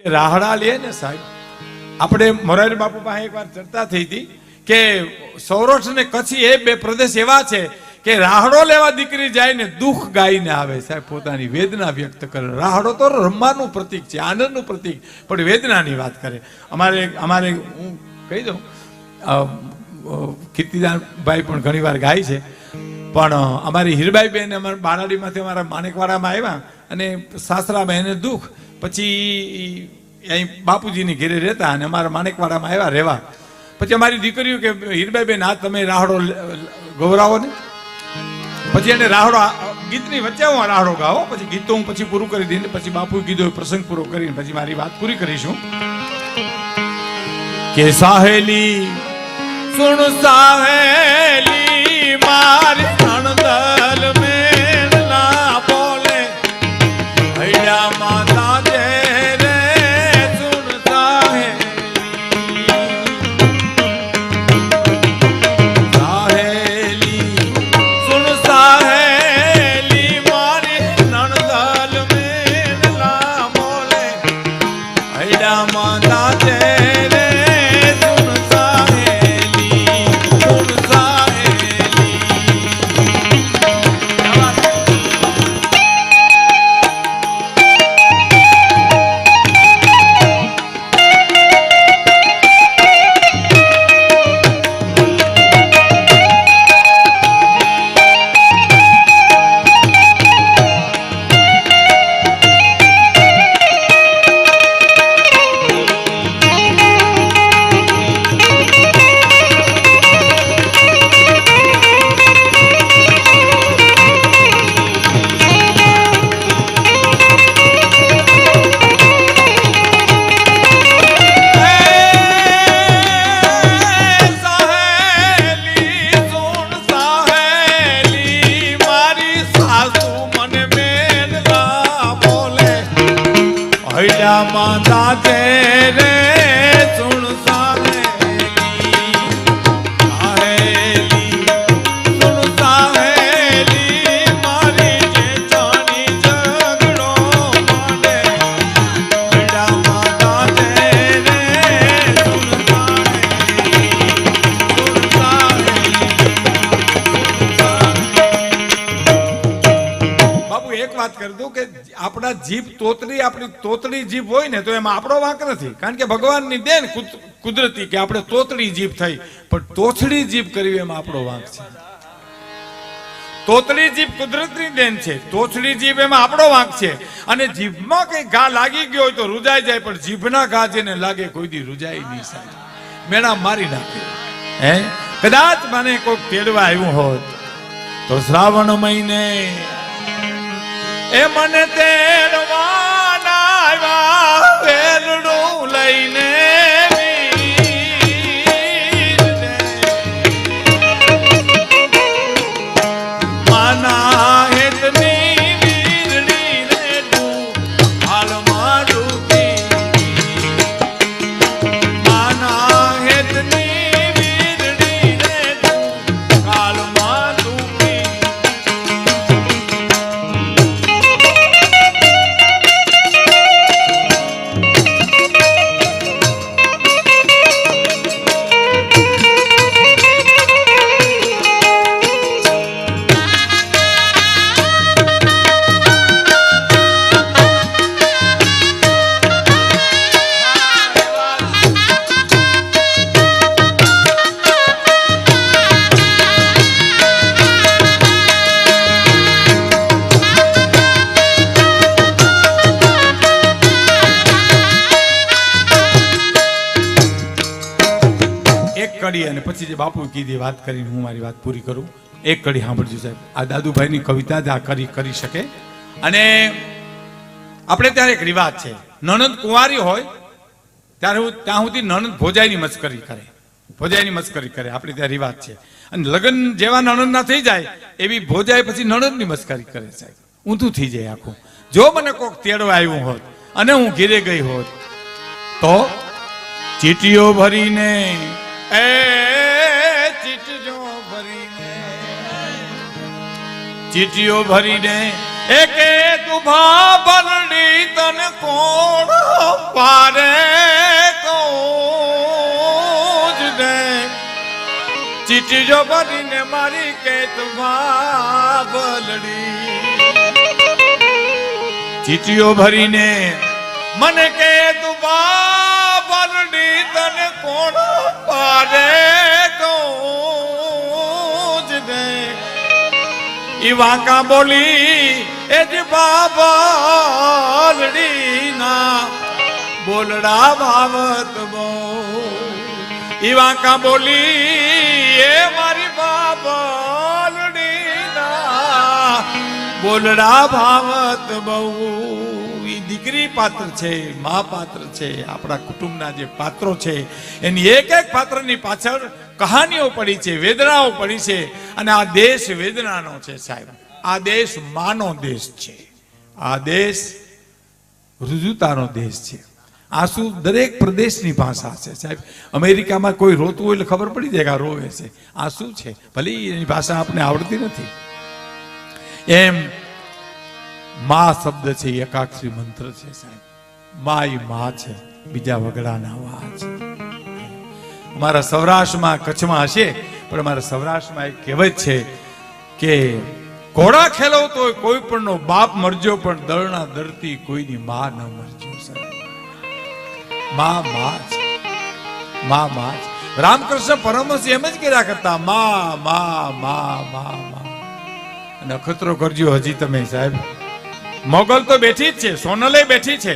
રાહડા લે ને સાહેબ, આપણે મોરારી બાપુ પાસે એકવાર ચર્ચા થઈ હતી કે સૌરાષ્ટ્ર ને કચ્છી એ બે પ્રદેશ એવા છે કે રાહડો લેવા દીકરી જાય ને દુઃખ ગાઈને આવે સાહેબ, પોતાની વેદના વ્યક્ત કરે. રાહડો તો રમવાનું પ્રતીક છે, આનંદનું પ્રતીક, પણ વેદનાની વાત કરે. અમારે હું કહી દઉં, કીર્તિદાનભાઈ પણ ઘણી વાર ગાય છે, પણ અમારી હીરબાઈ બેન અમારા બારાડીમાંથી અમારા માણેકવાડામાં આવ્યા અને સાસરામાં એને દુઃખ, પછી અહીં બાપુજીની ઘેરે રહેતા અને અમારા માણેકવાડામાં આવ્યા રહેવા. પછી અમારી દીકરીઓ કે હીરબાઈ બેન આ તમે રાહડો ગૌરાવો ને, પછી એને રાહડો ગીતની વચ્ચે હું રાહડો ગાવો, પછી ગીત તો હું પછી પૂરું કરી દઈને પછી બાપુએ કીધું પ્રસંગ પૂરો કરીને પછી મારી વાત પૂરી કરીશું. કે સાહેલી સુણ સાહેલી મારી અણદલ મેં ના બોલે હૈયા માતા જે રે સુણ સાહેલી સુણ સાહેલી મારી અણદલ મેં ના બોલે હૈયા માતા જે માતા તેરે સુણ સાહેલી સુણ સાહેલી મારી જેઠાણી ઝઘડો માને માતા તેરે સુણ સાહેલી. બાપુ એક વાત કરી દઉં કે આપણા જીભ તોતડી, આપણી તોતડી જીભ હોય ને તો એમાં આપણો વાંક નથી, કારણ કે ભગવાનની દેન કુદરતી કે આપણે તોતડી જીભ થઈ, પણ તોછડી જીભ કરવી એમાં આપણો વાંક છે. તોતડી જીભ કુદરતની દેન છે, તોછડી જીભ એમાં આપણો વાંક છે. અને જીભમાં કઈ ઘા લાગી ગયો હોય તો રૂજાઈ જાય, પણ જીભના ઘા જેને લાગે કોઈ દી રૂજાય નહીં સાહેબ, મેણા મારી નાખે. હે કદાચ મને કોઈક તેડવા આવ્યું હોત તો શ્રાવણ મહિને એ મને તેડવાના આવ્યા વેલડું લઈને માના હેતની વીરડી રે તું હાલમાં ડૂબી, માના હેતની વીરડી રે તું હાલમાં ડૂબી. અને પછી જે બાપુ કીધી વાત કરીને હું મારી વાત પૂરી કરું. એક કડી સાંભળજો સાહેબ, આ દાદુભાઈની કવિતા જ આ કરી શકે. અને આપણે ત્યારે એક રિવાજ છે, નણંદ કુંવારી હોય ત્યારે ત્યાં સુધી નણંદ ભોજાઈની મસ્કરી કરે, ભોજાઈની મસ્કરી કરે, આપણે ત્યાં રિવાજ છે. અને લગ્ન જેવા નણંદના થઈ જાય એવી ભોજાઈ પછી નણંદની મસ્કરી કરે સાહેબ, ઊંધું થઈ જાય આખું. જો મને કોક તેડવા આવ્યું હોત અને હું ઘેરે ગઈ હોત તો ચીટીઓ ભરીને એ ચીટીઓ ભરીને એકે દુભા બલડી તન કોણ પારે કોજ ને ચીઠી જો ભરીને મારી કે દુભા બલડી ચીઠીઓ ભરીને મને કે દુભા બલડી તન કોણ પારે કોજ ને ઈ વાંકા બોલી એ જ બાબલડી ના બોલડા ભાવત બો ઈ વાંકા બોલી એ મારી બાબલડી ના બોલડા ભાવત બહુ. ઈ દીકરી પાત્ર છે, મા પાત્ર છે, આપણા કુટુંબના જે પાત્રો છે એની એક એક પાત્રની પાછળ કહાનીઓ પડી છે, વેદનાઓ પડી છે. અને આ દેશ વેદનાનો છે સાહેબ. આ દેશ માનો દેશ છે, આ દેશ રુજુતાનો દેશ છે. આંસુ દરેક પ્રદેશની ભાષા છે સાહેબ. અમેરિકામાં કોઈ રોતું હોય એટલે ખબર પડી જાય કે આ રોવે છે. આંસુ છે, ભલે એની ભાષા આપણે આવડતી નથી. એમ મા શબ્દ છે એ એકાક્ષરી મંત્ર છે સાહેબ. મા ઈ મા છે, બીજા વગડાના વા છે. અમારા સૌરાષ્ટ્રમાં, કચ્છમાં હશે, પણ અમારા સૌરાષ્ટ્રમાં એક કહેવત છે કે ઘોડા ખેલવતો હોય કોઈ પણ નો બાપ મરજો, પણ દળના દરતી કોઈની મા ન મરજો સાહેબ. મા મા છે, મા મા છે. રામકૃષ્ણ પરમહંસ એમ જ કર્યા કરતા, મા મા મા મા મા. અને અખતરો કરજો હજી તમે સાહેબ. મોગલ તો બેઠી જ છે, સોનલે બેઠી છે,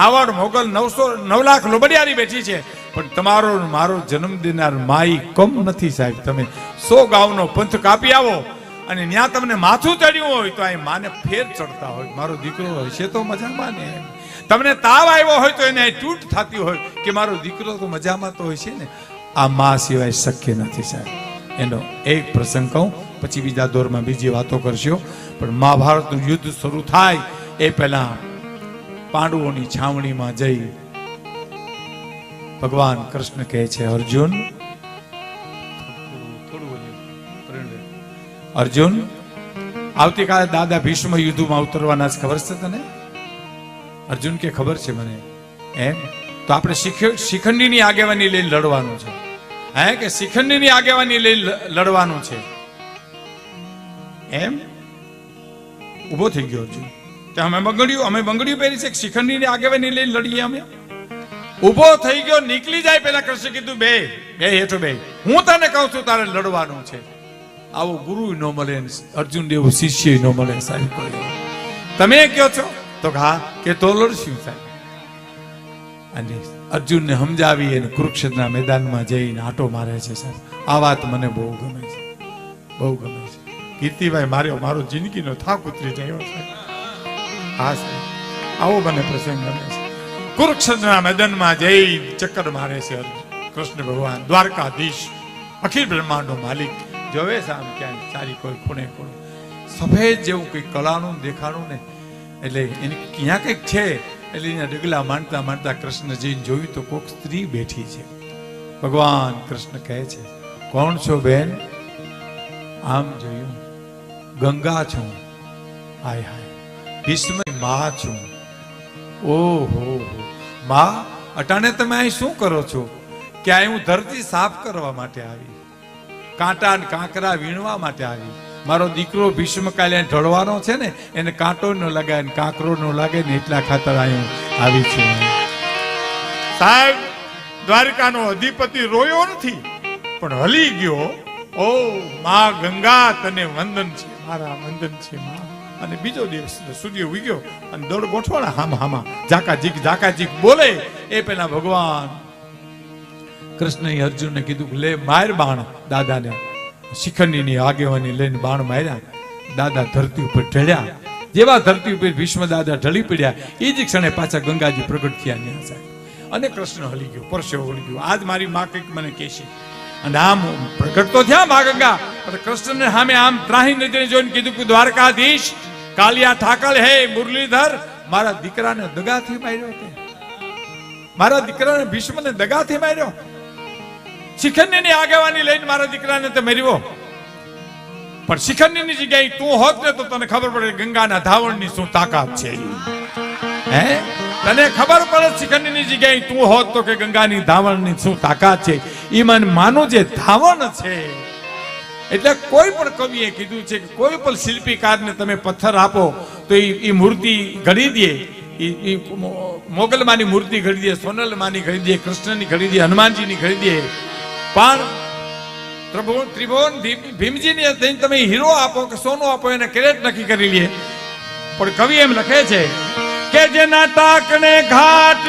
આવડ મોગલ 9 લાખ લોબડિયારી બેઠી છે, પણ તમારો મારો જન્મ દેનાર માઈ કમ નથી સાહેબ. તમે 100 ગાઉનો પંથ કાપી આવો અને ત્યાં તમને માથું ચડ્યું હોય તો અહીં માને ફેર ચડતા હોય, મારો દીકરો હશે તો મજામાં ને. તમને તાવ આવ્યો હોય તો એને તૂટ થતી હોય કે મારો દીકરો તો મજામાં તો હશે ને. આ મા સિવાય શક્ય નથી સાહેબ. એનો એક પ્રસંગ કહું, પછી બીજા દોરમાં બીજી વાતો કરશો. પણ મહાભારતનું યુદ્ધ શરૂ થાય એ પહેલા પાંડવોની છાવણીમાં જઈ ભગવાન કૃષ્ણ કહે છે, અર્જુન અર્જુન આવતીકાલે દાદા ભીષ્મ યુદ્ધમાં ઉતરવાના છે, ખબર છે તને? અર્જુન કે ખબર છે મને. એમ તો આપણે શિખંડીની આગેવાની લઈને લડવાનું છે. હે કે શિખંડીની આગેવાની લઈને લડવાનું છે. એમ ઉભો થઈ ગયો અર્જુન. અમે બંગડીઓ પહેરી છે, શિખંડીની આગેવાની લઈને લડીએ અમે. ઉભો થઈ ગયો, નીકળી જાય પેલા કૃષ્ણ કીધું બે હેઠો બે, હું તને કહું છું તારે લડવાનું છે. આવો ગુરુ ન મળે, અર્જુન જેવો શિષ્ય ન મળે સાહેબ. તમે કયો છો તો હા કે તો લડશું સાહેબ. અને અર્જુનને સમજાવી અને કુરુક્ષેત્રના મેદાનમાં જઈને આટો મારે છે સાહેબ. આ વાત મને બહુ ગમે છે, બહુ ગમે છે. કીર્તિભાઈ મારો જિંદગીનો થાક ઉતરી જાય સાહેબ. હા સાહેબ, આવો મને પ્રસંગ ગમે છે. કુરુક્ષેત્રના મેદાનમાં જઈ ચક્કર મારે છે કૃષ્ણ ભગવાન, દ્વારકાધીશ, અખિલ બ્રહ્માંડનો માલિક. જોવે છે આમ ક્યાંય સારી કોઈ ખૂણે ખૂણે સફેદ જેવું કંઈક કલાનું દેખાણું ને, એટલે એની ક્યાં કંઈક છે. એટલે એના ડગલા માંડતા માંડતા કૃષ્ણ જઈને જોયું તો કોઈક સ્ત્રી બેઠી છે. ભગવાન કૃષ્ણ કહે છે, કોણ છો બેન? આમ જોયું, ગંગા છું. હાય હાય, ભીષ્મ મા છું. ઓહો મા, અટાણે તમે અહીં શું કરો છો? કે અહીં હું ધરતી સાફ કરવા માટે આવી, કાંટા અને કાંકરા વીણવા માટે આવી. મારો દીકરો ભીષ્મ કાલે ઢળવાનો છે ને, એને કાંટો ન લાગે ને કાંકરો ન લાગે ને એટલા ખાતર અહીં આવી છું સાહેબ. દ્વારકાનો અધિપતિ રોયો નથી પણ હલી ગયો. ઓ મા ગંગા, તને વંદન છે, મારા વંદન છે મા. અને બીજો દિવસ સૂર્ય ઉગ્યો અને દોડ ગોઠવાના હામાં ઝાકાઝીક બોલે એ પેલા ભગવાન કૃષ્ણએ અર્જુનને કીધું લે માર બાણ દાદાને. શિખંડીની આગેવાની લઈને બાણ માર્યા. દાદા ધરતી ઉપર ઢળ્યા. જેવા ધરતી ઉપર ભીષ્મ દાદા ઢળી પડ્યા એ જ ક્ષણે પાછા ગંગાજી પ્રગટ થયા ન્યા સાહેબ. અને કૃષ્ણ હલી ગયો, પરસેવો વળી ગયો. આજ મારી માં કંઈક મને કહેશે. અને આમ પ્રગટ તો થયા મા ગંગા, પણ કૃષ્ણને સામે આમ ત્રાહી નજરે જોઈને કીધું કે દ્વારકાધીશ, કાલિયા ઠાકર હે મુરલીધર, મારા દીકરાને દગાથી માર્યો કે મારા દીકરાને ભીષ્મને દગાથી માર્યો. શિખંડીની આગેવાની લઈને મારા દીકરાને તે માર્યો. પણ શિખંડીની જગ્યાએ તું હોત ને તો તને ખબર પડે ગંગાના ધાવણની શું તાકાત છે. હે, તને ખબર પડે શિખંડીની જગ્યાએ તું હોત તો કે ગંગાની ધાવણની શું તાકાત છે. ઈ મન માનું જે ધાવણ છે. એટલે કોઈ પણ કવિએ કીધું છે કે કોઈ પણ શિલ્પીકારને તમે પથ્થર આપો તો એ મૂર્તિ ઘડી દે. મોગલમાની મૂર્તિ ઘડી દે, સોનલમાની ઘડી દે, કૃષ્ણની ઘડી દે, હનુમાનજીની ઘડી દે. પણ ત્રિભુવન ભીમજીને તમે હીરો આપો કે સોનું આપો એને કેરેટ નક્કી કરી લે. પણ કવિ એમ લખે છે કે જેના ટાકણે ઘાટ